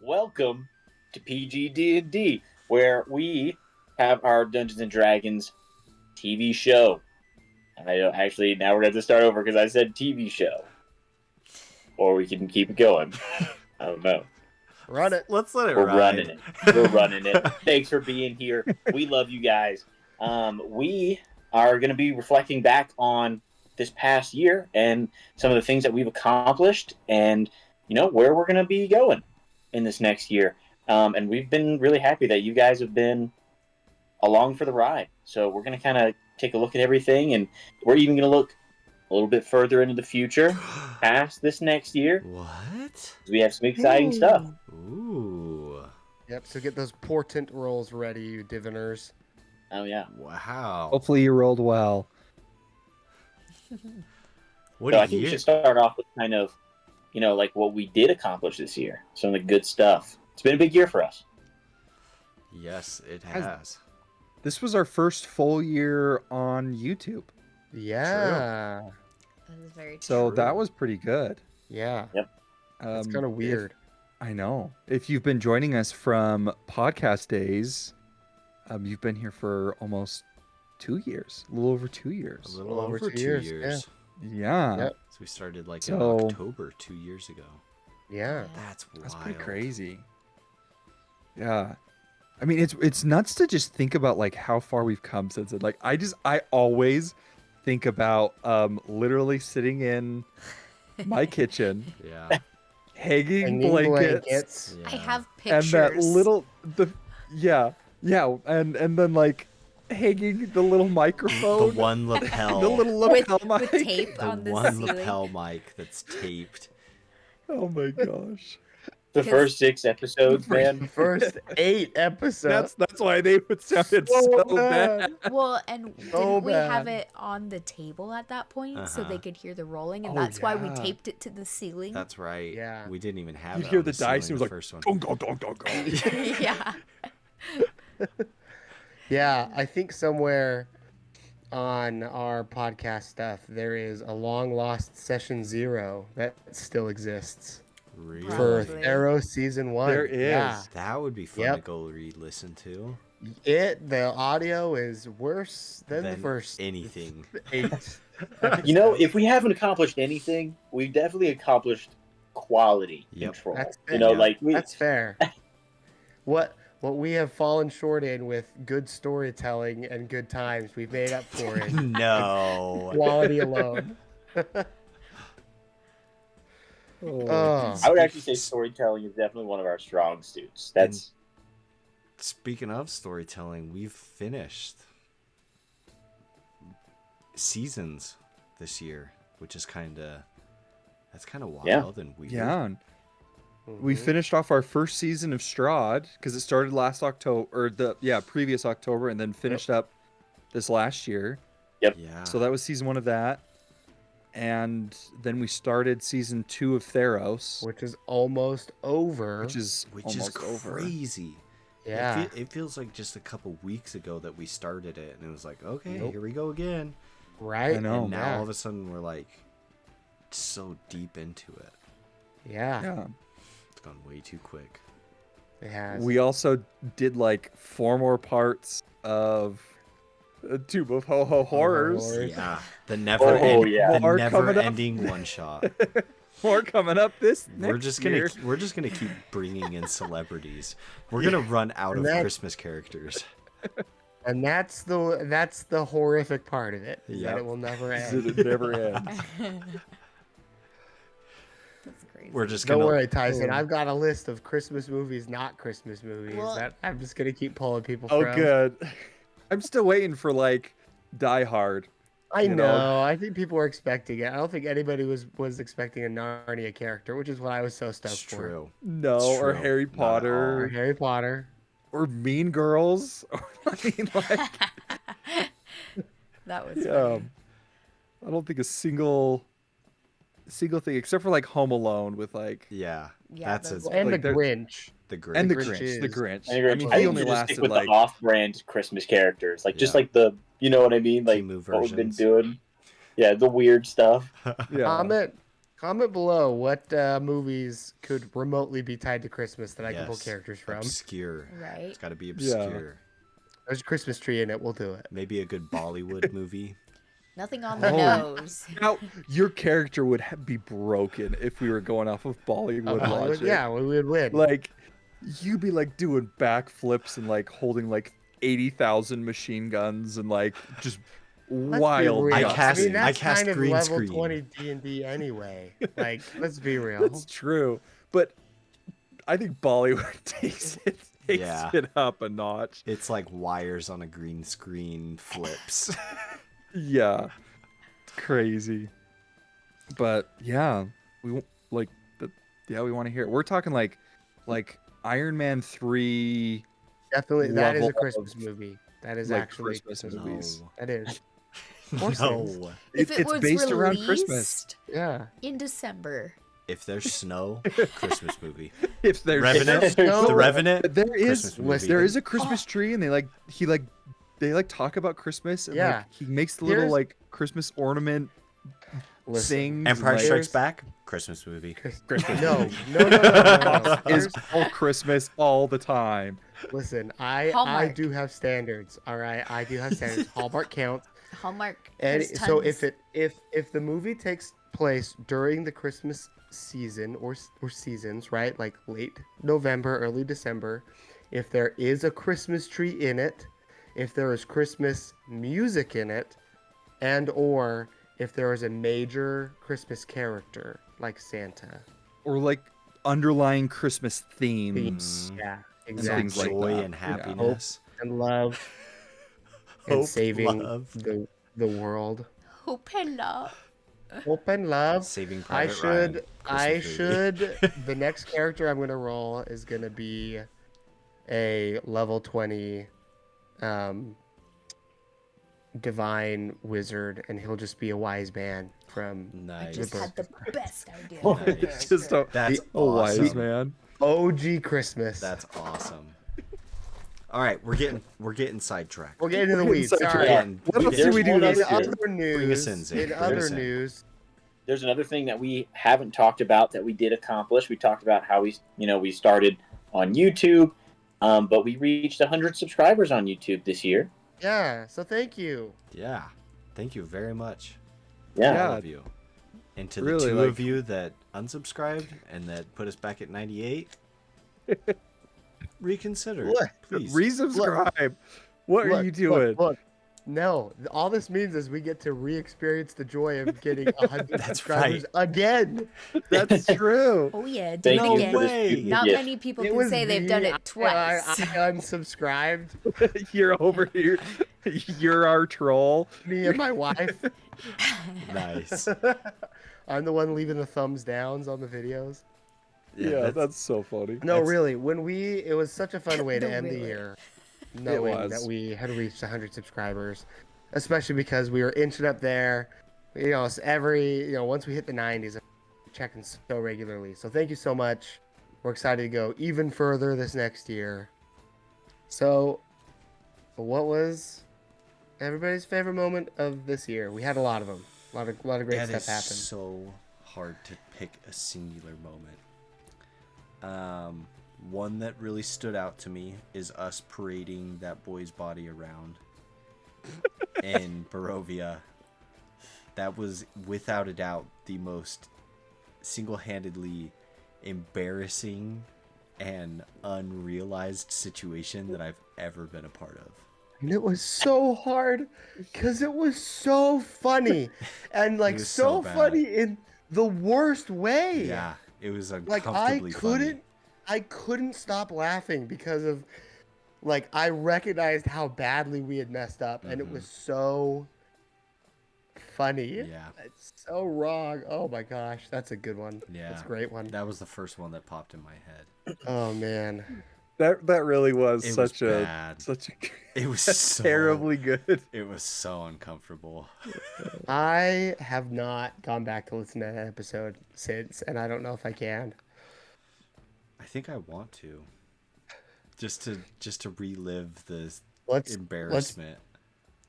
welcome to PG-DND, where we have our Dungeons and Dragons TV show. I don't actually, now we're going to start over because I said TV show. Or we can keep it going. I don't know. Run it. Let's let it We're ride. running it. We're running it. Thanks for being here. We love you guys. We are going to be reflecting back on this past year and some of the things that we've accomplished and, where we're going to be going in this next year. And we've been really happy that you guys have been along for the ride. So we're going to kind of take a look at everything, and we're even going to look a little bit further into the future, past this next year. What? We have some exciting stuff. Ooh. Yep, so get those portent rolls ready, you diviners. Oh, yeah. Wow. Hopefully you rolled well. What So a I think we year. should start off with kind of, like what we did accomplish this year. Some of the good stuff. It's been a big year for us. Yes, it has. This was our first full year on YouTube. Yeah. That is very true. So True. that was pretty good. Yeah. It's Um, kind of weird. I know. If you've been joining us from podcast days, you've been here for almost 2 years, a little over 2 A years. little over over 2 2 years, years. Yeah. Yep. So we started in So- October 2 years ago. Yeah. That's wild. That's pretty crazy. Yeah. I mean, it's nuts to just think about like how far we've come since it. Like I always think about literally sitting in my kitchen, Yeah. hanging Hanging blankets, Yeah. I have and pictures. that little and then like hanging the little The microphone, one lapel. the little with, lapel with mic. tape the on the one ceiling. lapel mic that's taped. Oh my gosh. The 'Cause- first 6 episodes, The man. first 8 episodes. That's why they would sounded so bad. Well, and So didn't we have bad. it on the table at that point so Uh-huh. they could hear the rolling, and Oh, that's why we yeah. taped it to the ceiling? That's right. Yeah. We didn't even have You'd it hear on the dice, ceiling it was the like, first one. Dong, dong, dong, dong, dong. Yeah. Yeah, I think somewhere on our podcast stuff there is a long lost session 0 that still exists Really? for Probably. Theros season 1. There is. Yeah. That would be fun Yep. to go re-listen to. The audio is worse than the Than first anything. 8. If we haven't accomplished anything, we've definitely accomplished quality Yep. control. That's fair. That's fair. What we have fallen short in with good storytelling and good times, we've made up for in No. quality alone. Oh. I would actually say storytelling is definitely one of our strong suits. That's Speaking of storytelling, we've finished seasons this year, which is kind of wild Yeah. and weird. Yeah. and We Mhm. finished off our first season of Strahd because it started last October, or previous October, and then finished up this last year. Yeah. So that was season 1 of that, and then we started season 2 of Theros, which is almost over. which is almost over. crazy. yeah. It feels like just a couple weeks ago that we started it, and it was like, okay, Nope. here we go again. Right? I know. And now Yeah. all of a sudden we're like so deep into it. Yeah. Yeah. It's gone way too quick. It has. We also did like 4 more parts of a Tube of Ho Ho Horrors. Horrors. Yeah, the never Oh, yeah. the More never coming up. ending one shot. More coming up this We're next just year. gonna keep bringing in celebrities. We're gonna run out of And that- Christmas characters. And that's the horrific part of it. Is that Yep. it will never It end. never ends. That's crazy. We're just Don't gonna worry, Tyson. Oh. I've got a list of Christmas movies, not Christmas movies. Well- that I'm just gonna keep pulling people Oh, from. good. I'm still waiting for like Die Hard. I You know. know. I think people were expecting it. I don't think anybody was expecting a Narnia character, which is what I was so stoked It's for. true. No, It's or true. Harry Not at Or Potter, Harry Potter. or Mean Girls. I mean, like, That was yeah. funny. I don't think a single thing except for like Home Alone with like Yeah, Yeah, that's those a, are- And Like, the they're- Grinch. the great. and the Grinch Grinch. is- The Grinch. I I mean, think he we only should just stick lasted with like the off-brand Christmas characters, like just Yeah. like the, you know what I mean, like Timu what we've been versions. doing. Yeah, the weird stuff. yeah. Comment below what movies could remotely be tied to Christmas that I can pull Yes. characters from. Obscure. Right. It's got to be obscure. There's a Christmas tree in it. We'll do it. Maybe a good Bollywood movie. Nothing on the Oh. nose. Now, your character would be broken if we were going off of Bollywood logic. Yeah, we would win. Like, you'd be like doing backflips and like holding like 80,000 machine guns and like just Let's be wild. real. I mean, that's cast kind of green level screen. 20 D&D anyway. Like, let's be real. That's true, but I think Bollywood takes Yeah. it up a notch. It's like wires on a green screen flips. Yeah, it's crazy. But yeah, we like the yeah we want to hear it. We're talking like Iron Man 3. Definitely, that is a level Christmas of, movie. That is like, actually Christmas Christmas movies. No. That is. course it is. No. If it It's was based around Christmas. released Yeah. in December. If there's snow, Christmas movie. If there's Revenant, No, The Revenant. But there is Christmas movie. there is a Christmas tree, and they talk about Christmas, and Yeah. like he makes the little Here's- like Christmas ornament Listen, things. Empire and, like, Strikes Back, Christmas movie. Christmas No, no. is all Christmas all the time. Listen, I Hallmark. do have standards. All right, I do have standards. Hallmark counts. Hallmark. And there's so tons. if the movie takes place during the Christmas season or seasons, right? Like late November, early December, if there is a Christmas tree in it, if there is Christmas music in it, and or if there is a major Christmas character like Santa. Or like underlying Christmas themes. Yeah, things exactly. like Joy that. and Yeah. happiness. And love and Hope, saving love. the world. Hope and love. Hope and love. Saving I Private should. Ryan, I Christmas movie. should. The next character I'm gonna roll is gonna be a level 20, divine wizard, and he'll just be a wise man from I Nice. just birth had the of Christ. best idea. Nice. Just That's a wise awesome. man. OG Christmas. That's awesome. All right, we're getting sidetracked. We're getting in the weeds. Inside Sorry. track. Again, What we else did- do we do one this other In year? other Bring us news, in, Zane. in Bring other us in. news, There's another thing that we haven't talked about that we did accomplish. We talked about how we started on YouTube, but we reached 100 subscribers on YouTube this year. yeah. So thank you. Yeah. Thank you very much. Yeah. All of you. And to Really, the two like- of you that unsubscribed and that put us back at 98, reconsider. Look, Please. Resubscribe. What are you doing? Look. No, all this means is we get to re-experience the joy of getting 100 That's subscribers right. again. That's true. Oh yeah, do Thank it No you again. for this way. beautiful Not gift. many people It can was say they've me. done I it twice. unsubscribed. You're over here. You're our troll. Me and my wife. Nice. I'm the one leaving the thumbs downs on the videos. Yeah, that's so funny. No, That's- really, it was such a fun way to No, end the really. year, knowing was. that we had reached 100 subscribers, especially because we were inching up there. You know, once we hit the 90s, checking so regularly. So thank you so much. We're excited to go even further this next year. So, what was everybody's favorite moment of this year? We had a lot of them. A lot of great That stuff is happened. so hard to pick a singular moment. One that really stood out to me is us parading that boy's body around in Barovia. That was without a doubt the most single-handedly embarrassing and unrealized situation that I've ever been a part of. And it was so hard because it was so funny and like was so so bad. funny in the worst way. Yeah, it was Like uncomfortably funny. I couldn't stop laughing because of like I recognized how badly we had messed up and it was so funny. Yeah. It's so wrong. Oh my gosh, that's a good one. Yeah. That's a great one. That was the first one that popped in my head. Oh man. That really was It such was a bad. such a It was that's so terribly good. It was so uncomfortable. I have not gone back to listen to that episode since and I don't know if I can. I think I want to, just to relive the Let's embarrassment.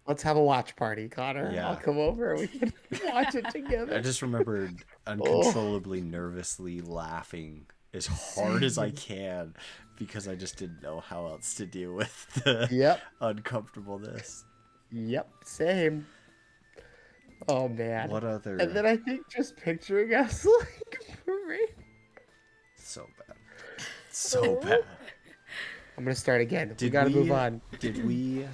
Let's have a watch party, Connor. Yeah. I'll come over and we can watch it together. I just remembered uncontrollably nervously laughing as hard as I can because I just didn't know how else to deal with the Yep. uncomfortableness. Yep. Same. Oh man. What other? And then I think just picturing us like parade. So bad. So bad. I'm gonna start again. We Did gotta we- move on. Did we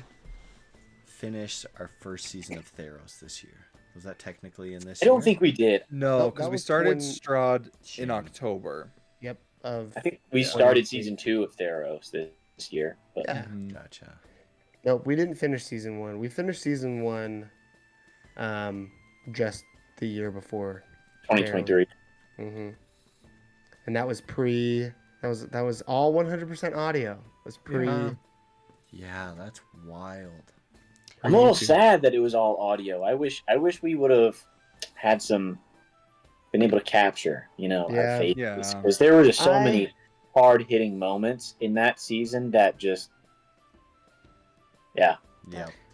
finish our first season of Theros this year? Was that technically in this I year? don't think we did. No, Nope, because that we was started 20 Strahd Shame. in October. Yep. Of I think we Yeah. started season 2 of Theros this year. But yeah. Mhm. Gotcha. Nope, we didn't finish season 1. We finished season 1 just the year before. 2023. And that was that was all 100% audio. It was pre Yeah. Yeah, that's wild. I'm a little YouTube. sad that it was all audio. I wish we would have had been able to capture, Yeah. our faces. Yeah. Because there were just so I- many hard hitting moments in that season that just Yeah.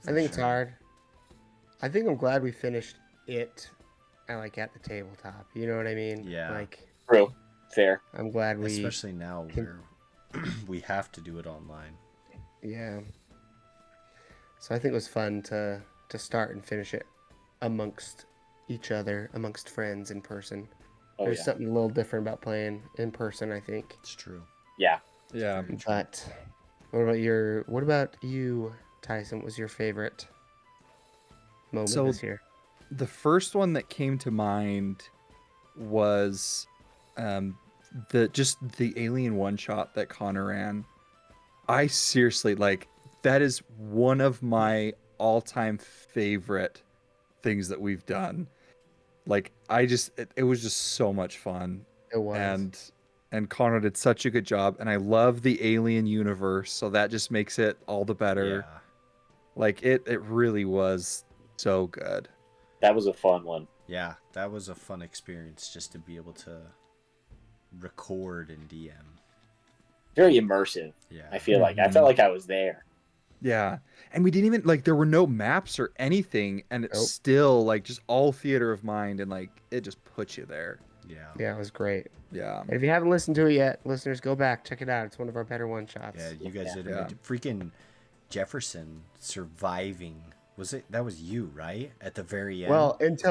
I think it's hard. I think I'm glad we finished it at the tabletop. You know what I mean? Yeah. Like real fair. I'm glad we Especially now where we have to do it online. yeah. So I think it was fun to start and finish it amongst each other, amongst friends in person. Oh There's yeah. something a little different about playing in person, I think. It's true. Yeah. Yeah. But what about you, Tyson? What was your favorite moment So- this year? The first one that came to mind was the alien one shot that Connor ran. I seriously that is one of my all-time favorite things that we've done. It was just so much fun. It was. And Connor did such a good job, and I love the alien universe, so that just makes it all the better. Yeah. It really was so good. That was a fun one. Yeah, that was a fun experience just to be able to record and DM. Very immersive. Yeah. I feel like I felt like I was there. Yeah. And we didn't even there were no maps or anything, and it's Nope. still just all theater of mind, and it just puts you there. Yeah. Yeah, it was great. Yeah. And if you haven't listened to it yet, listeners, go back, check it out. It's one of our better one shots. Yeah, you guys did Yeah. freaking Jefferson surviving. That was you, right? At the very end. Well, At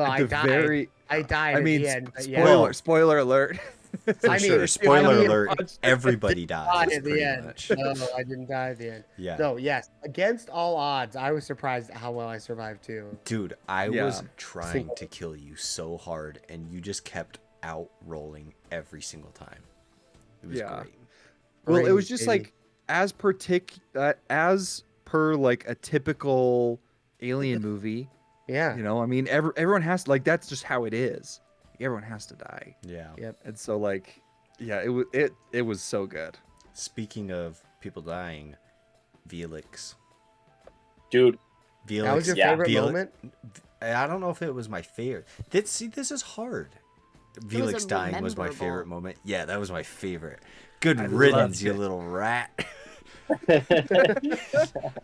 I the died. very I died I at mean, the end. but spoiler alert. for I mean, sure. Spoiler I mean, alert. Everybody died dies at the pretty end. much. No, I didn't die at the end. Yeah. No, yes. Against all odds, I was surprised at how well I survived too. Dude, I Yeah. was trying to kill you so hard, and you just kept out rolling every single time. It was Yeah. great. Well, it was Crazy. just as per a typical alien movie. Yeah. I mean, everyone has to, that's just how it is. Everyone has to die. Yeah. Yep. And so yeah, it was so good. Speaking of people dying, Felix. Dude, Felix. That was your yeah, favorite Felix- moment? I don't know if it was my favorite. This is hard. Felix a dying was my rememberable. favorite moment. Yeah, that was my favorite. Good I riddance, loved you it. little rat.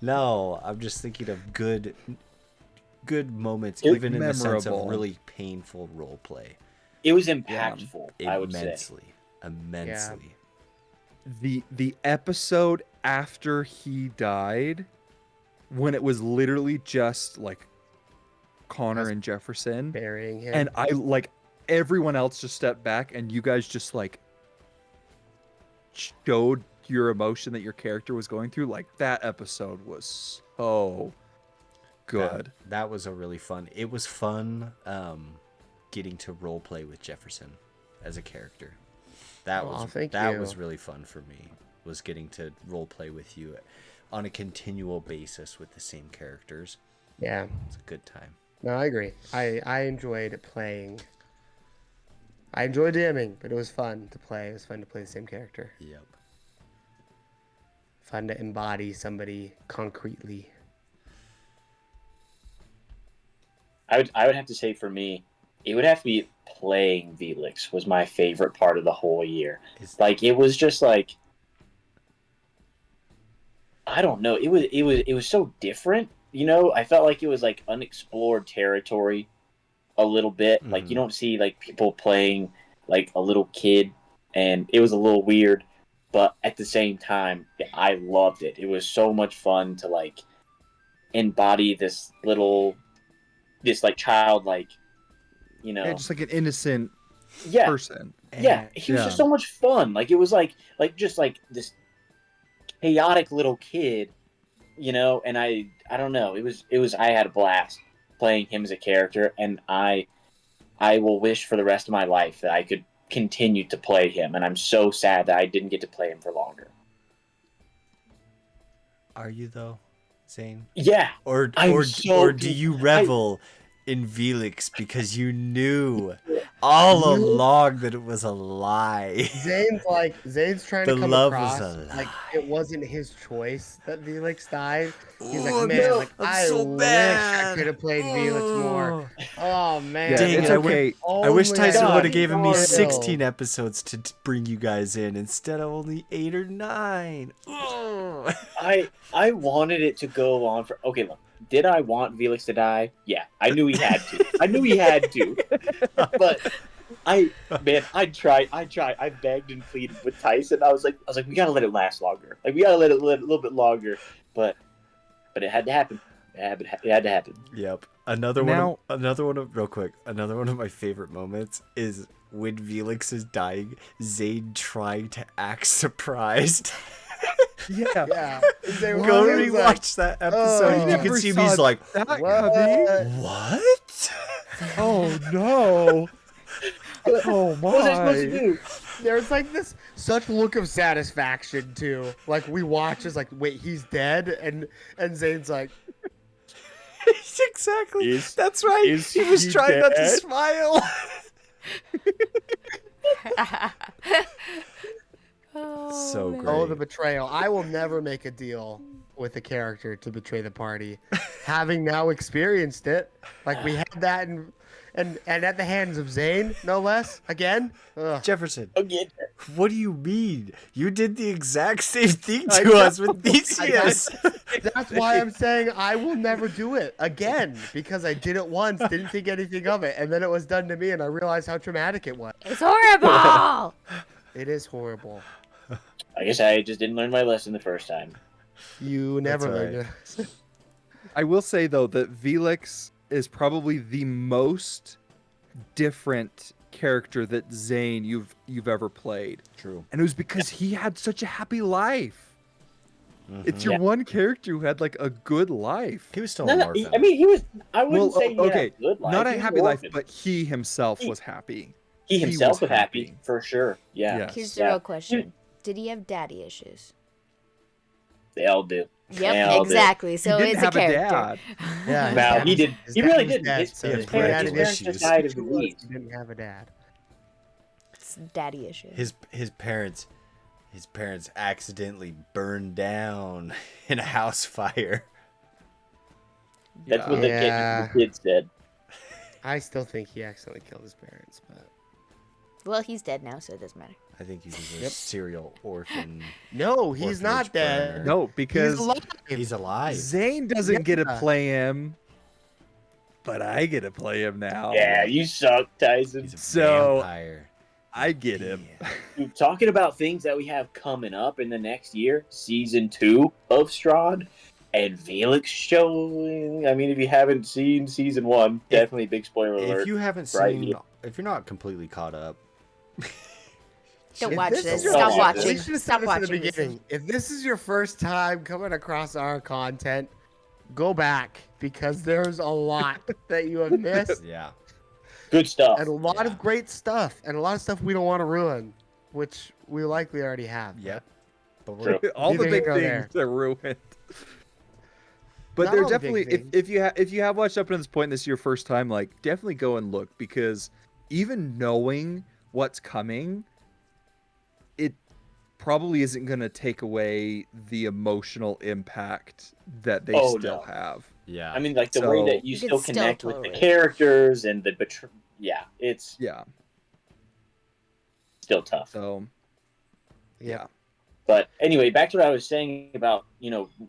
No, I'm just thinking of good moments, It- even in the sense of Memorable. really painful role play. it was impactful, I would say. Immensely. The episode after he died, when it was literally just Connor Us and Jefferson, Burying him. and I everyone else just stepped back, and you guys just showed your emotion that your character was going through. That episode was so good. That was a really fun. It was fun getting to role play with Jefferson as a character. That Aw, was thank that you. was really fun for me. Was getting to role play with you on a continual basis with the same characters. Yeah. It's a good time. No, I agree. I enjoyed playing. I enjoyed DMing, but it was fun to play. It was fun to play the same character. Yep. Fun to embody somebody concretely. I would have to say for me, it would have to be playing Felix was my favorite part of the whole year. It was just I don't know. It was so different I felt like it was like unexplored territory a little bit. Like you Mhm. don't see like people playing like a little kid, and it was a little weird. But at the same time, I loved it. It was so much fun to like embody this like childlike, Yeah, just like an innocent yeah, person. yeah. He was Yeah. just so much fun. Like it was like just like this chaotic little kid, and I don't know. It was I had a blast playing him as a character, and I will wish for the rest of my life that I could continue to play him, and I'm so sad that I didn't get to play him for longer. Are you though, Zane? Yeah, Or I'm or so- or do you revel in Felix because you knew all along that it was a lie? Zane's trying The to come love was across a like it wasn't his choice that Felix died. He's Oh, like, man, no, like I'm I so wish bad. I could have played Felix more. Oh man, Yeah, Dang it's it, okay. I wish Tyson God, would have given me still. 16 episodes to bring you guys in instead of only 8 or 9. Ugh. I wanted it to go on for. Okay, look. Did I want Felix to die? Yeah, I knew he had to. I knew he had to. But I tried. I begged and pleaded with Tyson. I was like, we gotta let it last longer. Like, we gotta let it live a little bit longer. But it had to happen. It had to happen. Yep. Now- Real quick. Another one of my favorite moments is when Felix is dying, Zane trying to act surprised. Yeah. yeah. They were Go he was like, rewatch that episode. and you never can see saw me. He's like, that What? coming. "What?" Oh no. Oh my. What was I supposed to do? There's like this such look of satisfaction too. Like we watch as like, wait, he's dead, and Zane's like, Exactly. Is- That's right. is He was he trying not to dead? smile. So man. great. oh, the betrayal. I will never make a deal with a character to betray the party, having now experienced it. Like we had that, and at the hands of Zane, no less. Again, ugh. Jefferson, Again. what do you mean? You did the exact same thing I to know. us with these I- years. That's why I'm saying I will never do it again, because I did it once, didn't think anything of it, and then it was done to me, and I realized how traumatic it was. It's horrible. It is horrible. I guess I just didn't learn my lesson the first time. You never That's learned right. it. I will say though that Felix is probably the most different character that Zane you've ever played. True. And it was because he had such a happy life. It's your Yeah. one character who had like a good life. He was still No, an no, orphan. I mean, he was. I wouldn't Well, say he okay, had a good life. not He a was happy an life, orphan. but he himself He- was happy. he himself was was happy happy. for sure. Yeah, Yes. Here's the Yeah. real question: did he have daddy issues? they all do. Yep, Nailed it. exactly. He So didn't it's a have a character. dad. Yeah, Well, he did. his He dad really was didn't. dead, His, so his his parents, parental just issues. died of He disease. didn't have a dad. It's daddy issues. His parents accidentally burned down in a house fire. That's Yeah. what the Yeah. kid said. I still think he accidentally killed his parents, but Well, he's dead now, so it doesn't matter. I think he's a Yep. serial orphan. no, he's Orphanage not dead. burner. No, He's because alive. He's alive. Zane doesn't get to Yeah. play him, but I get to play him now. Yeah, you suck, Tyson. He's a So- vampire. I get him. Yeah. Dude, talking about things that we have coming up in the next year, season 2 of Strahd, and Felix showing. I mean, if you haven't seen season 1, definitely big spoiler alert. If you haven't Right. seen, if you're not completely caught up, Don't If watch this this. is your- Stop Oh, We watching. should have Stop said this in the watching. this. beginning. If this is your first time coming across our content, go back, because there's a lot that you have missed, yeah, Good stuff. and a lot Yeah. of great stuff, and a lot of stuff we don't want to ruin, which we likely already have. yep. But True. we're All the Neither big here nor things are ruined. But Not they're all the big definitely things. if you have watched up to this point, and this is your first time, like definitely go and look, because even knowing what's coming, it probably isn't going to take away the emotional impact that they Oh, still no. have. yeah. I mean, like the way So- that you You can still still connect with the tolerate. characters and the yeah, it's Yeah. still tough. So Yep. But anyway, back to what I was saying about,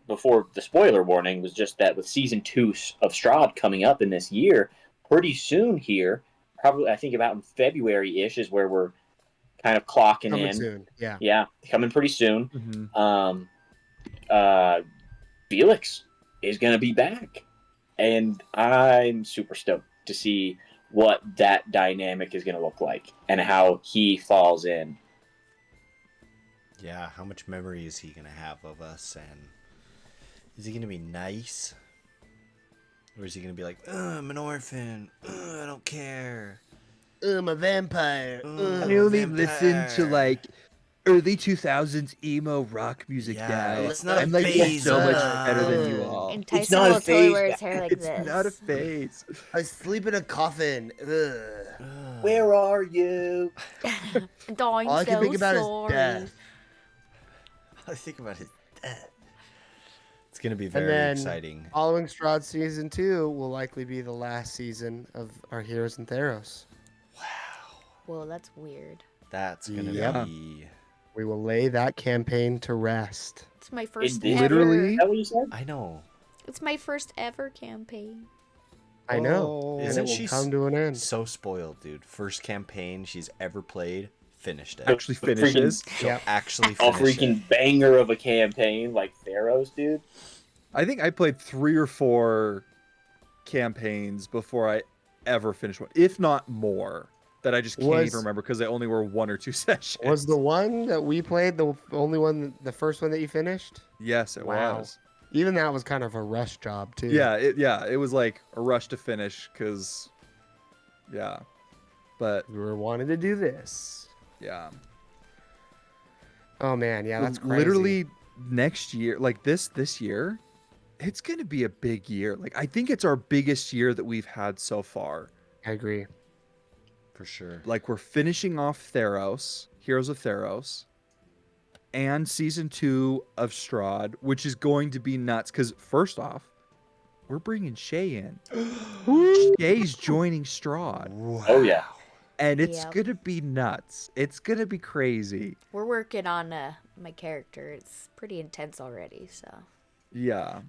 before the spoiler warning, was just that with season 2 of Strahd coming up in this year, pretty soon here, probably I think about in February-ish is where we're kind of clocking Coming in. soon. Yeah. Yeah, coming pretty soon. Mhm. Felix is going to be back. And I'm super stoked to see what that dynamic is going to look like and how he falls in. Yeah, how much memory is he going to have of us? And is he going to be nice? Or is he going to be like, I'm an orphan. I don't care. I'm a vampire. I only listen to like early 2000s emo rock music Yeah, now. it's not a I'm like phase, so much man. better than you all. And It's Tyson not a will totally phase, wear his hair like It's this. not a phase. I sleep in a coffin. Ugh. Where are you? Dying All I can so think about sorry. is death. I think about his death. It's going to be And very then exciting. following Strahd season 2 will likely be the last season of our Heroes in Theros. Well, that's weird. That's going to Yeah. be... We will lay that campaign to rest. It's my first Indeed. Literally? Is that what you said? I know. It's my first ever campaign. I know. Oh. And Isn't it will she come to an end. So spoiled, dude. First campaign she's ever played, finished it. Actually finishes. She'll Yeah. actually A finish freaking it. banger of a campaign like Theros, dude. I think I played 3 or 4 campaigns before I ever finished one, if not more, that I just can't Was- even remember because they only were 1 or 2 sessions. Was the one that we played the only one, the first one that you finished? Yes, it Wow. was. Even that was kind of a rush job, too. Yeah, it was like a rush to finish because, yeah, but We were wanting to do this. yeah, Oh, man. Yeah, that's crazy. literally next year, like this year, it's gonna be a big year. Like I think it's our biggest year that we've had so far. I agree. For sure. Like we're finishing off Theros, Heroes of Theros, and season 2 of Strahd, which is going to be nuts. Because first off, we're bringing Shay in. Shay's joining Strahd, Oh, yeah. and it's Yep. gonna be nuts. It's gonna be crazy. We're working on my character. It's pretty intense already, so. Yeah.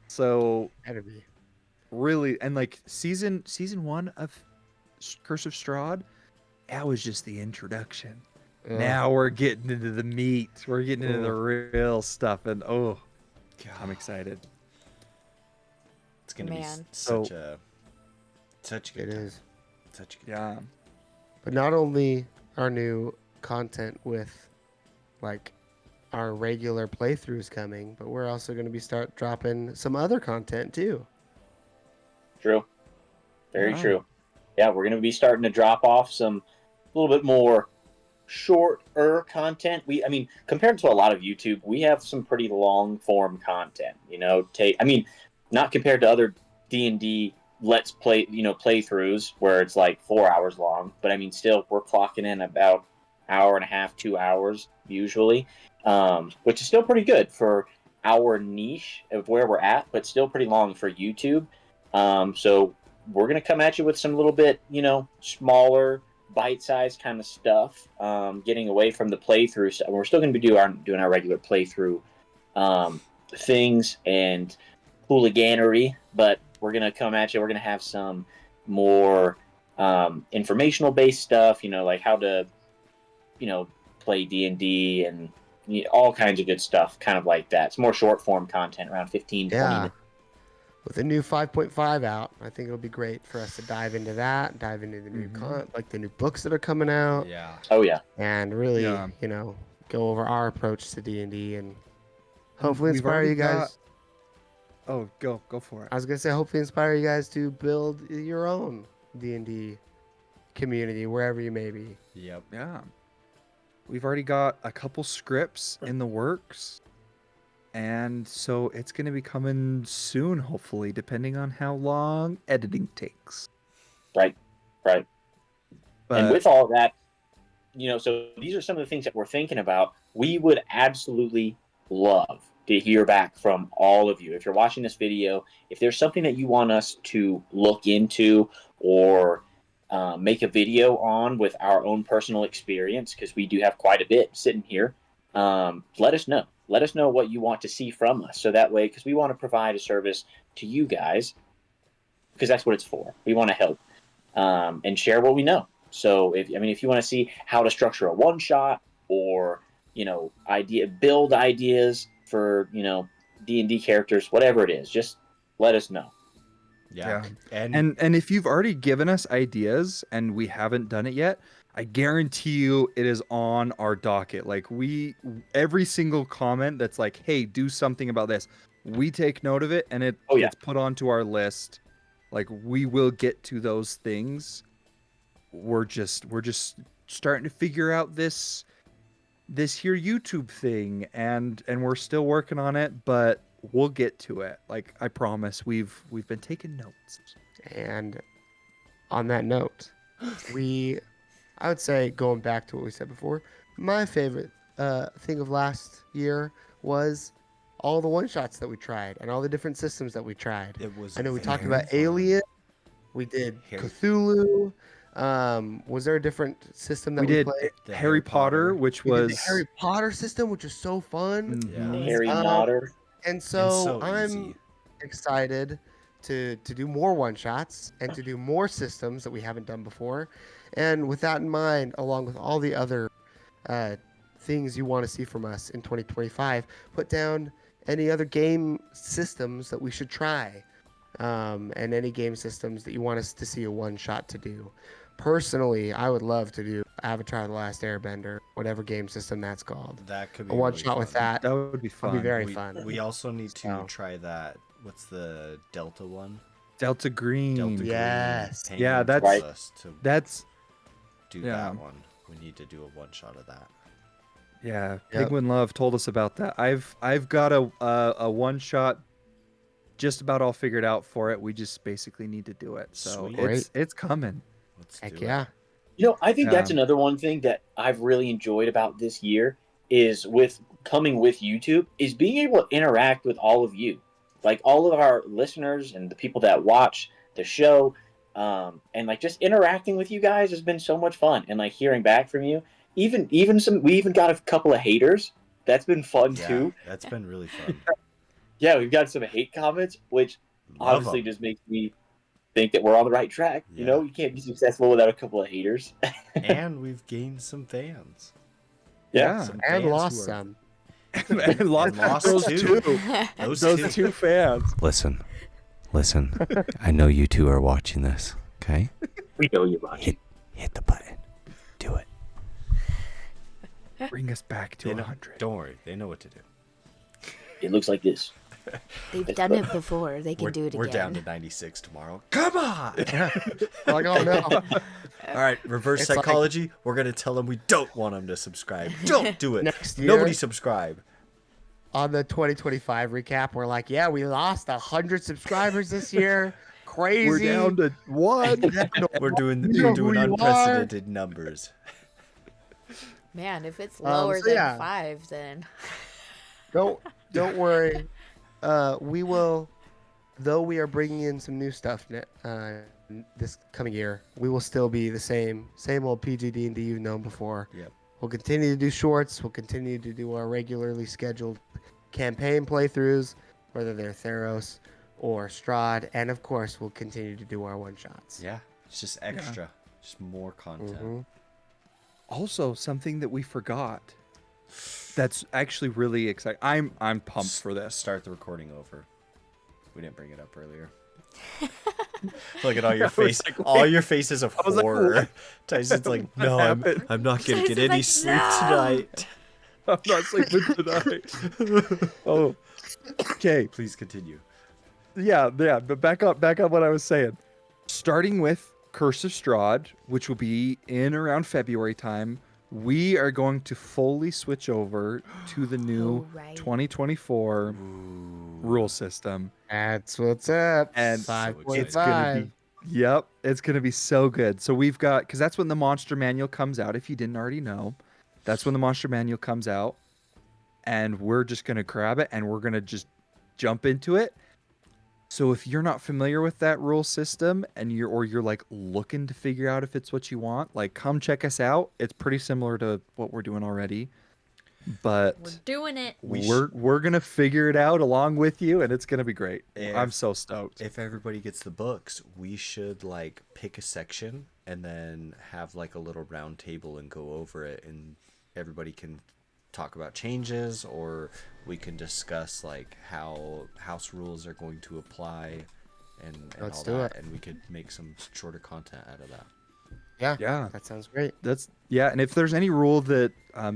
So Had to be. really, and like season 1 of Curse of Strahd, that was just the introduction. Ugh. Now we're getting into the meat. We're getting into the real stuff, and I'm God, excited. it's gonna be Man. such a good It time. is. Such a good Yeah. But not only our new content with, like, our regular playthroughs coming, but we're also going to be start dropping some other content, too. True. Very Wow. true. Yeah, we're going to be starting to drop off some a little bit more shorter content. I mean, compared to a lot of YouTube, we have some pretty long form content. Not compared to other D&D let's play, playthroughs where it's like 4 hours long, but I mean, still we're clocking in about hour and a half, 2 hours usually, which is still pretty good for our niche of where we're at, but still pretty long for YouTube. So we're going to come at you with some little bit, smaller, bite-sized kind of stuff, getting away from the playthrough stuff. We're still going to be doing our regular playthrough things and hooliganery, but we're going to come at you. We're going to have some more informational-based stuff, like how to, play D&D and all kinds of good stuff, kind of like that. It's more short-form content, around 15, 20 Yeah. minutes. With the new 5.5 out, I think it'll be great for us to dive into that, dive into the new the new books that are coming out, Yeah. Oh, yeah. and really, Yeah. go over our approach to D&D and hopefully We've inspire already you guys. Oh, go for it. I was gonna say, hopefully inspire you guys to build your own D&D community wherever you may be. Yep. Yeah. We've already got a couple scripts in the works. And so it's going to be coming soon, hopefully, depending on how long editing takes. Right. But And with all of that, so these are some of the things that we're thinking about. We would absolutely love to hear back from all of you. If you're watching this video, if there's something that you want us to look into or make a video on with our own personal experience, because we do have quite a bit sitting here. Let us know. Let us know what you want to see from us. So that way, because we want to provide a service to you guys, because that's what it's for. We want to help and share what we know. So if you want to see how to structure a one shot, or build ideas for D&D characters, whatever it is, just let us know. Yeah. And if you've already given us ideas and we haven't done it yet, I guarantee you it is on our docket. Like every single comment that's like, hey, do something about this, we take note of it and it gets put onto our list. Like, we will get to those things. We're just starting to figure out this here YouTube thing, and we're still working on it, but we'll get to it. Like, I promise. We've been taking notes. And on that note, I would say, going back to what we said before, my favorite thing of last year was all the one-shots that we tried and all the different systems that we tried. I know we talked about Alien. We did Cthulhu. Was there a different system that we did played? Harry Potter, which was the Harry Potter system, which was so fun. Yeah. Harry Potter. And so I'm easy. excited to do more one-shots and to do more systems that we haven't done before. And with that in mind, along with all the other things you want to see from us in 2025, put down any other game systems that we should try, and any game systems that you want us to see a one-shot to do. Personally, I would love to do Avatar: The Last Airbender, whatever game system that's called. That could be a one-shot with that. That would be fun. Would be very fun. We also need to try that. What's the Delta one? Delta Green. Yes. Penguin Yeah, told Right. us to do yeah. that one. We need to do a one shot of that. Yeah, Yep. Penguin Love told us about that. I've got a one shot just about all figured out for it. We just basically need to do it. So Sweet. it's coming. Let's Heck do yeah. I think that's Yeah. another one thing that I've really enjoyed about this year is with coming with YouTube is being able to interact with all of you, like all of our listeners and the people that watch the show, and like just interacting with you guys has been so much fun, and like hearing back from you. We even got a couple of haters. That's been fun Yeah, too. that's been really fun. Yeah, we've got some hate comments, which Love obviously 'em. just makes me think that we're on the right track. Yeah. You can't be successful without a couple of haters. And we've gained some fans. Yeah. Some And fans lost who are- some. And lost lost those two. those two fans. Listen. I know you two are watching this. Okay, We know you're watching. hit the button. Do it. Bring us back to 100. Don't worry, they know what to do. It looks like this. They've done it before. They can do it again. We're down to 96 tomorrow. Come on! Like, oh no. All right, reverse It's like- psychology. We're gonna tell them we don't want them to subscribe. Don't do it. Next year- Nobody subscribe. On the 2025 recap, we're like, yeah, we lost 100 subscribers this year. Crazy. We're down to one. We're doing You know who you are. unprecedented numbers. Man, if it's lower so than yeah. 5, then Don't worry. We will, though we are bringing in some new stuff this coming year, we will still be the same old PG-DND you've known before. Yep. We'll continue to do shorts. We'll continue to do our regularly scheduled campaign playthroughs, whether they're Theros or Strahd, and of course, we'll continue to do our one-shots. Yeah, it's just extra. Just more content. Mhm. Also, something that we forgot. That's actually really exciting. I'm pumped for this. Start the recording over. We didn't bring it up earlier. Look at all your face. All your faces of was like, horror. what? Tyson's like, What no, happened?" I'm not gonna get Tyson's any like, sleep "No." tonight. I'm not sleeping tonight. Oh, okay. Please continue. Yeah. But back up what I was saying. Starting with Curse of Strahd, which will be in around February time, we are going to fully switch over to the new Oh, right. 2024 rule system. That's what's up. And so 5.5. It's gonna be, yep, it's gonna be so good. So we've got, because that's when the monster manual comes out. If you didn't already know, that's when the monster manual comes out, and we're just gonna grab it and we're gonna just jump into it. So if you're not familiar with that rule system and you're like looking to figure out if it's what you want, like come check us out. It's pretty similar to what we're doing already, but We're doing it. we're gonna figure it out along with you, and it's gonna be great. I'm so stoked. If everybody gets the books, we should like pick a section and then have like a little round table and go over it, and everybody can talk about changes, or we can discuss like how house rules are going to apply and Let's all do that, it. and we could make some shorter content out of that. Yeah, that sounds great. And if there's any rule that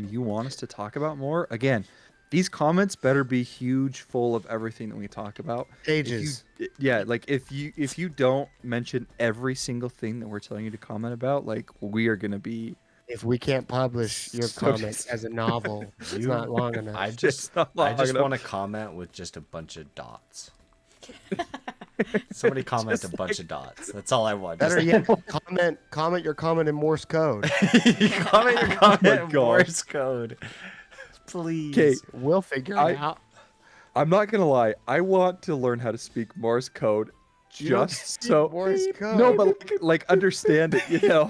you want us to talk about more, again, these comments better be huge, full of everything that we talk about. Pages. Like if you don't mention every single thing that we're telling you to comment about, like we are gonna be. If we can't publish your So comment as a novel, it's not long enough. I just not long enough. want to comment with just a bunch of dots. Somebody comment a bunch of dots. That's all I want. Better yet, comment your comment in Morse code. Comment your comment in gosh. Morse code. Please. Okay, We'll figure it out. I'm not gonna lie. I want to learn how to speak Morse code, You don't just speak so Morse code. no, but like understand it, you know.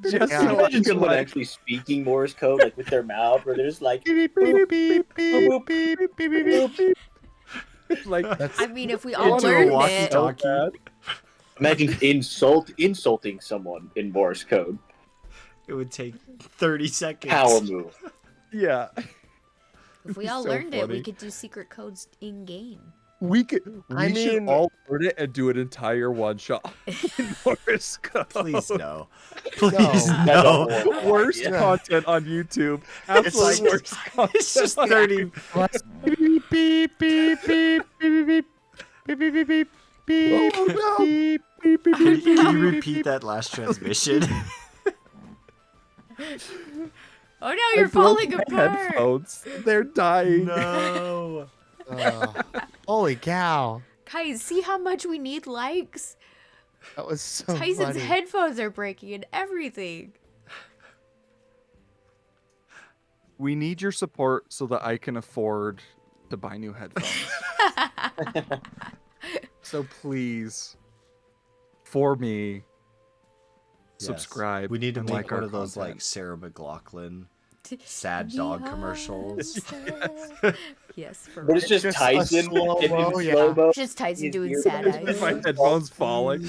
Just Yeah. Can you so I imagine can someone like. actually speaking Morse code like with their mouth, where there's like Beep, beep, beep, beep, beep, beep, beep, beep, beep. Like I mean, if we all Into a learned it, walkie-talkie. imagine insulting someone in Morse code. It would take 30 seconds. Power move. yeah. if we all So learned it, we funny. could do secret codes in game. We should mean- all learn it and do an entire one shot in Morse code. Please no. Please No. That's a no. horrible Worst idea. content on YouTube. Absolute like- worst content. It's just 30. Beep, beep, beep, beep, beep, beep, beep, beep, beep, beep, beep, Oh, no. beep, beep, beep, Can beep, you beep, repeat that last transmission? Oh no, you're falling My apart. headphones. They're dying. No. Holy cow. Guys, see how much we need likes? That was so Tyson's funny. headphones are breaking and everything. We need your support so that I can afford to buy new headphones. So please, for me, subscribe. We need to and make like one our of those like content. Sarah McLachlan sad dog commercials. Yes, for But real. it's just Just a Tyson slow-mo, in yeah. slow-mo. Just Tyson His doing ears- sad eyes. My headphones falling.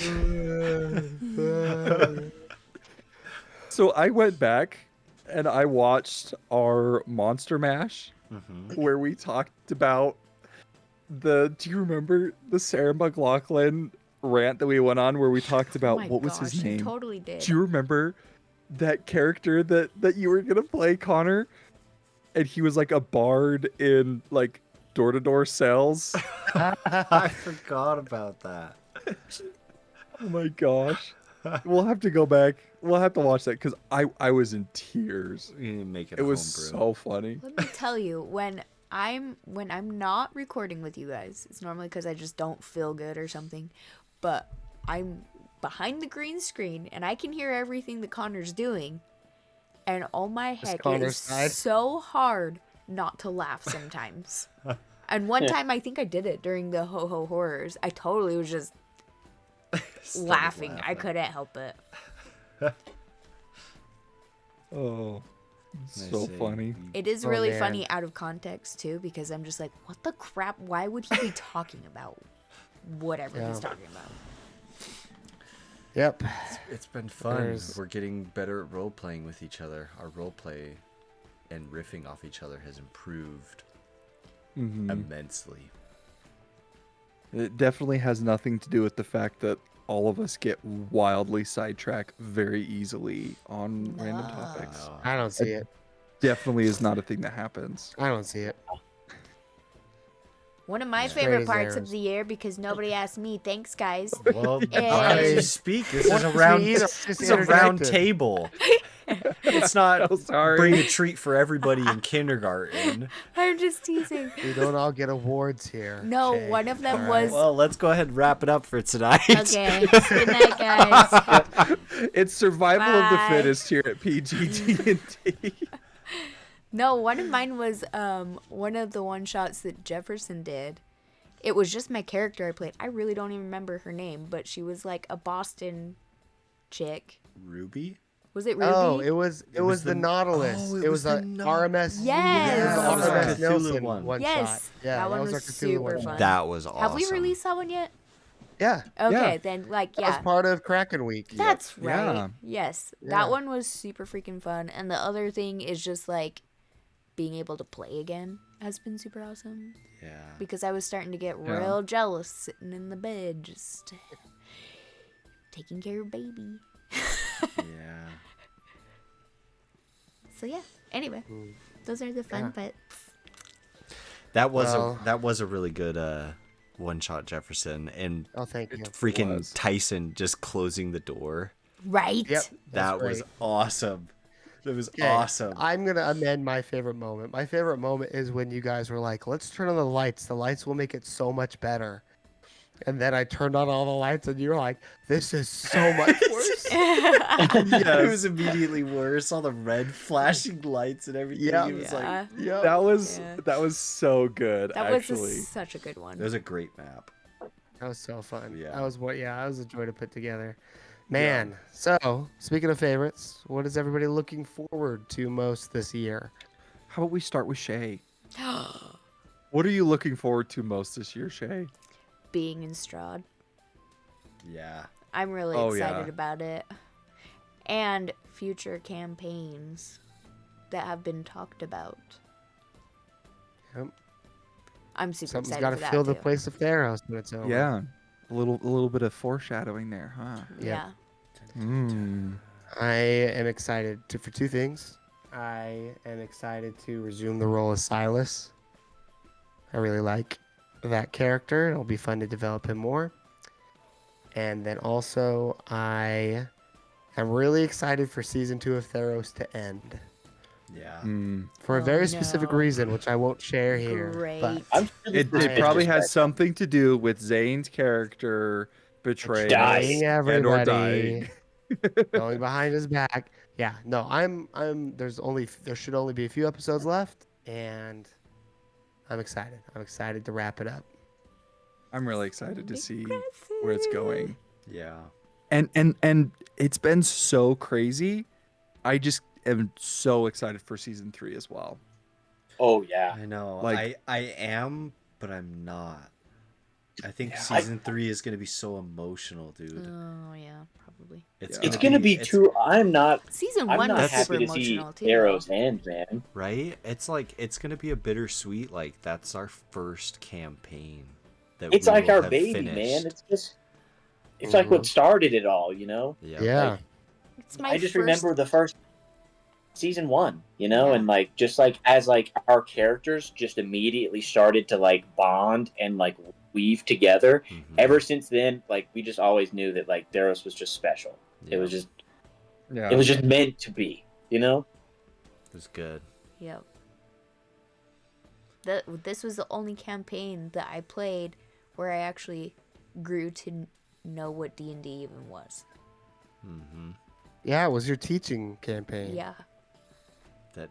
So I went back and I watched our Monster Mash where we talked about do you remember the Sarah McLachlan rant that we went on where we talked about Oh my what was gosh, his you name? totally did. Do you remember that character that you were gonna play, Connor? And he was like a bard in like door-to-door sales. I forgot about that. Oh my gosh. We'll have to go back. We'll have to watch that because I was in tears. We need to make it. It a was homebrew. so funny. Let me tell you, when I'm not recording with you guys, it's normally because I just don't feel good or something. But I'm behind the green screen and I can hear everything that Connor's doing, and oh my heck, it Connor's is side? so hard not to laugh sometimes. And one time I think I did it during the Ho Ho Horrors. I totally was just Started laughing. I couldn't help it. Oh, I so say funny. we- It is Oh, really man. funny out of context too, because I'm just like, what the crap? Why would he be talking about whatever he's Yeah. talking about? Yep. It's been fun. There's- We're getting better at role playing with each other. Our role play and riffing off each other has improved Mhm. immensely. It definitely has nothing to do with the fact that all of us get wildly sidetracked very easily on random No. topics. I don't see it. Definitely is not a thing that happens. I don't see it. One of my Straight favorite as parts of arrows. the year, because nobody asked me. Thanks, guys. Well, Eh. why don't you speak? This is a What round. do you mean? This Just is a round interjected. table. It's not So sorry. bring a treat for everybody in kindergarten. I'm just teasing. We don't all get awards here. No, Shay. one of them All right. was. Well, let's go ahead and wrap it up for tonight. Okay. Good night, guys. It's survival of the Bye. fittest here at PG-DND. No, one of mine was one of the one shots that Jefferson did. it was just my character I played. I really don't even remember her name, but she was like a Boston chick. Ruby? Was it Ruby? Oh, it was the Nautilus. Oh, it was the a RMS. Yes! It was That was the our RMS Cthulhu Nelson one. one Yes, shot. Yeah, that one was was our Cthulhu super one. fun. That was awesome. Have we released that one yet? Yeah, Okay, Yeah. then like that was yeah. part of Kraken Week. That's right. Yeah. Yes. Yeah. That one was super freaking fun. And the other thing is just like being able to play again has been super awesome. Yeah. Because I was starting to get Yeah. real jealous sitting in the bed just taking care of baby. Yeah. So yeah. Anyway, those are the fun bits. That was Well- that was a really good one shot Jefferson, and Oh, thank you. freaking was. Tyson just closing the door. Right? Yep, That that's was great. awesome. That was Okay, awesome. I'm gonna amend my favorite moment. My favorite moment is when you guys were like, "Let's turn on the lights. The lights will make it so much better." And then I turned on all the lights, and you were like, "This is so much worse." It was immediately worse. All the red flashing lights and everything. Yeah. It was Yeah. Yep. Yeah. That was so good. That was actually. such a good one. it was a great map. That was so fun. Yeah. That was that was a joy to put together. Man, so speaking of favorites, what is everybody looking forward to most this year? How about we start with Shay? What are you looking forward to most this year, Shay? Being in Strahd. Yeah. I'm really Oh, excited yeah. about it. And future campaigns that have been talked about. Yep. I'm super Something's excited got to for that fill the too. place of Theros when it's over. Yeah, a little bit of foreshadowing there, huh? Yeah. Mm. I am excited for two things. I am excited to resume the role of Silas. I really like that character. It'll be fun to develop him more. And then also, I am really excited for season 2 of Theros to end Yeah. Mm. for a Oh, very specific no. reason, which I won't share here. Great. But I'm sure It, this I- it probably just has like- something to do with Zane's character betraying Dying us everybody, and or dying. going behind his back. Yeah, no, there should only be a few episodes left, and I'm excited. I'm excited to wrap it up. I'm really excited to see where it's going. Yeah. And it's been so crazy. I just am so excited for season 3 as well. Oh yeah. I know. Like- I am, but I'm not. I think Yeah, season 3 is gonna be so emotional, dude. Oh yeah, probably. It's gonna be it's- too. I'm not Season I'm 1 not was happy super to see emotional too. Arrow's end, man. right. It's like it's gonna be a bittersweet. Like that's our first campaign. That It's we like will our have baby, finished. man. It's like what started it all, you know. Yeah. Like, It's my I just first... remember the first season 1, you know, Yeah. and like just like as like our characters just immediately started to like bond and like weave together. Mhm. Ever since then, like we just always knew that like Theros was just special. Yeah, It was just Yeah. it was just meant to be, you know. it was good. Yep. This was the only campaign that I played where I actually grew to know what D&D even was. Mm-hmm. Yeah, it was your teaching campaign. Yeah. That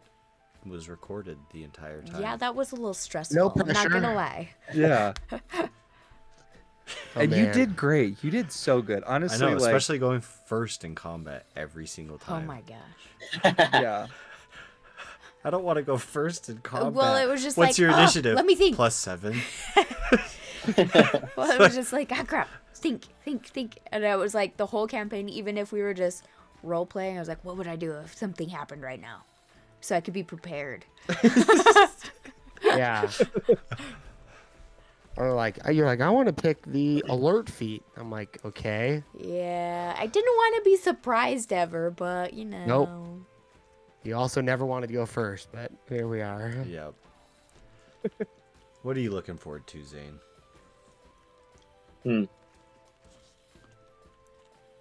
was recorded the entire time. Yeah, that was a little stressful. No I'm not gonna pressure. lie. Yeah. Oh, And you man. did great. You did so good. I Honestly, know, like, especially going first in combat every single Oh time. my gosh. yeah. I don't want to go first in combat. Well, it was just What's like, your "Oh, initiative? let me think." +7. Well, it was just like, ah, crap. Think. And it was like the whole campaign, even if we were just role playing, I was like, what would I do if something happened right now? So I could be prepared. Yeah. Or like you're like, I want to pick the alert feat. I'm like, okay. Yeah, I didn't want to be surprised ever, but you know. Nope. You also never wanted to go first, but here we are. Yep. What are you looking forward to, Zane?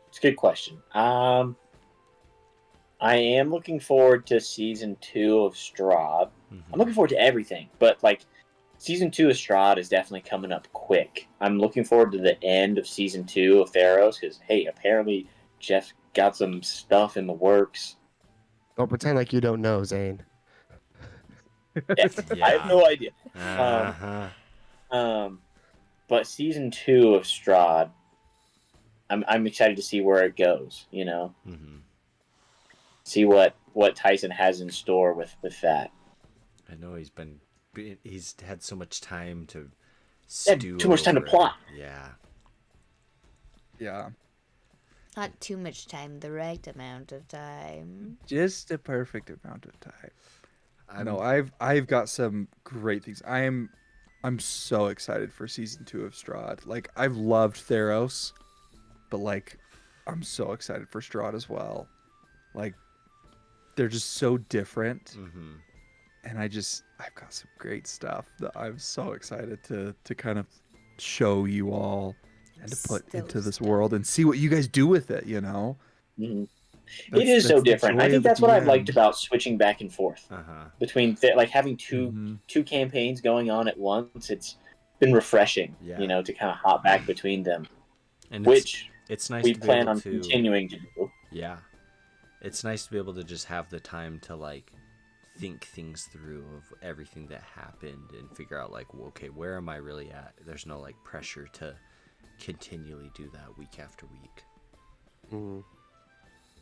It's a good question. I am looking forward to season 2 of Strahd. I'm looking forward to everything, but like season 2 of Strahd is definitely coming up quick. I'm looking forward to the end of season 2 of Theros because hey, apparently Jeff got some stuff in the works. Don't pretend like you don't know, Zane. I have no idea. Uh-huh. but season 2 of Strahd, I'm excited to see where it goes. You know, see what Tyson has in store with that. I know he's had so much time to Yeah, stew too much time to over it. plot. Yeah. Yeah. Not too much time, the right amount of time. Just the perfect amount of time. I know I've got some great things. I'm so excited for season 2 of Strahd. Like, I've loved Theros, but like I'm so excited for Strahd as well. Like, they're just so different. And I've got some great stuff that I'm so excited to kind of show you all and to put into this world and see what you guys do with it, you know? It is so different. I think that's what I've liked about switching back and forth between like having two campaigns going on at once. It's been refreshing, you know, to kind of hop back between them, And which it's nice we to be plan able on to continuing to do. Yeah. It's nice to be able to just have the time to like think things through of everything that happened and figure out like, well, okay, where am I really at? There's no like pressure to continually do that week after week.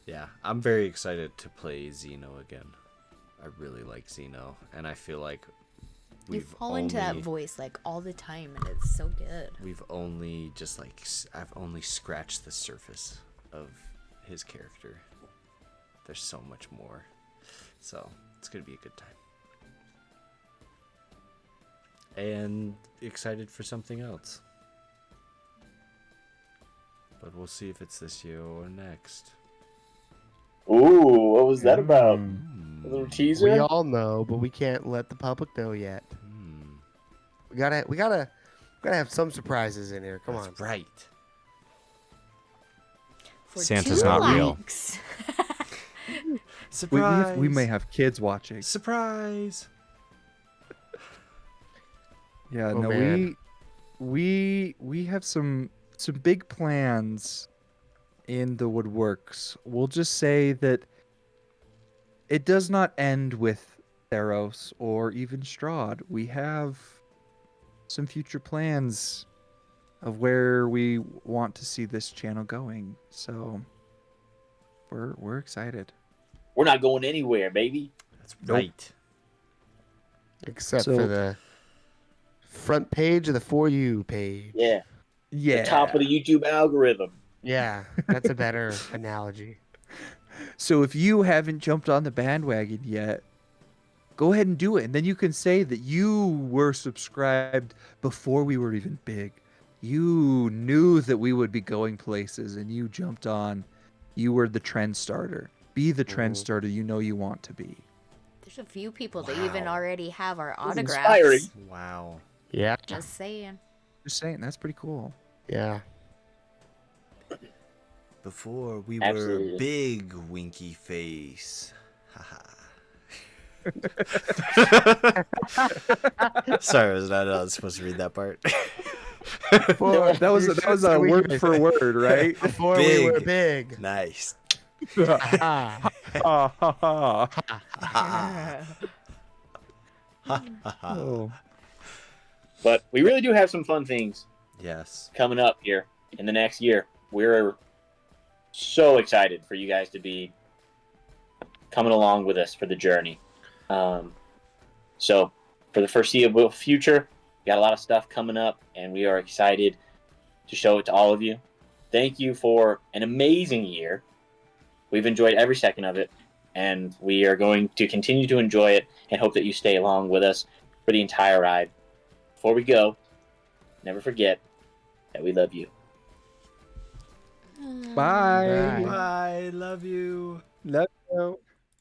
Yeah, I'm very excited to play Xeno again. I really like Xeno, and I feel like You fall into that voice like all the time, and it's so good. We've only just like I've only scratched the surface of his character. There's so much more, so it's gonna be a good time. And excited for something else, but we'll see if it's this year or next. Ooh, what was that about? A little teaser? We all know, but we can't let the public know yet. We gotta have some surprises in here. Come on. That's right. For Santa's 2 not real. likes. Surprise! We may have kids watching. Surprise! Yeah, Oh, no, man. we have some big plans in the woodworks. We'll just say that it does not end with Theros or even Strahd. We have some future plans of where we want to see this channel going. So we're excited. We're not going anywhere, baby. That's Nope. right. Except So- for the front page of the For You page. Yeah. Yeah. The top of the YouTube algorithm. Yeah, that's a better analogy. So if you haven't jumped on the bandwagon yet, go ahead and do it. And then you can say that you were subscribed before we were even big. You knew that we would be going places and you jumped on. You were the trend starter. Be the trend starter you know you want to be. There's a few people that even already have our This is autographs. inspiring. Wow. Yeah. Just saying. Just saying, that's pretty cool. Yeah. Before we Absolutely. were big winky face. Sorry, I was not supposed to read that part. Before, That was a word for word, right? Before Big. we were big. Nice. Ah. Ha, ha, ha. Oh. But we really do have some fun things Yes. coming up here in the next year. We're so excited for you guys to be coming along with us for the journey. So for the foreseeable future, we got a lot of stuff coming up, and we are excited to show it to all of you. Thank you for an amazing year. We've enjoyed every second of it, and we are going to continue to enjoy it and hope that you stay along with us for the entire ride. Before we go, never forget that we love you. Bye. Bye. Bye. Love you. Love you.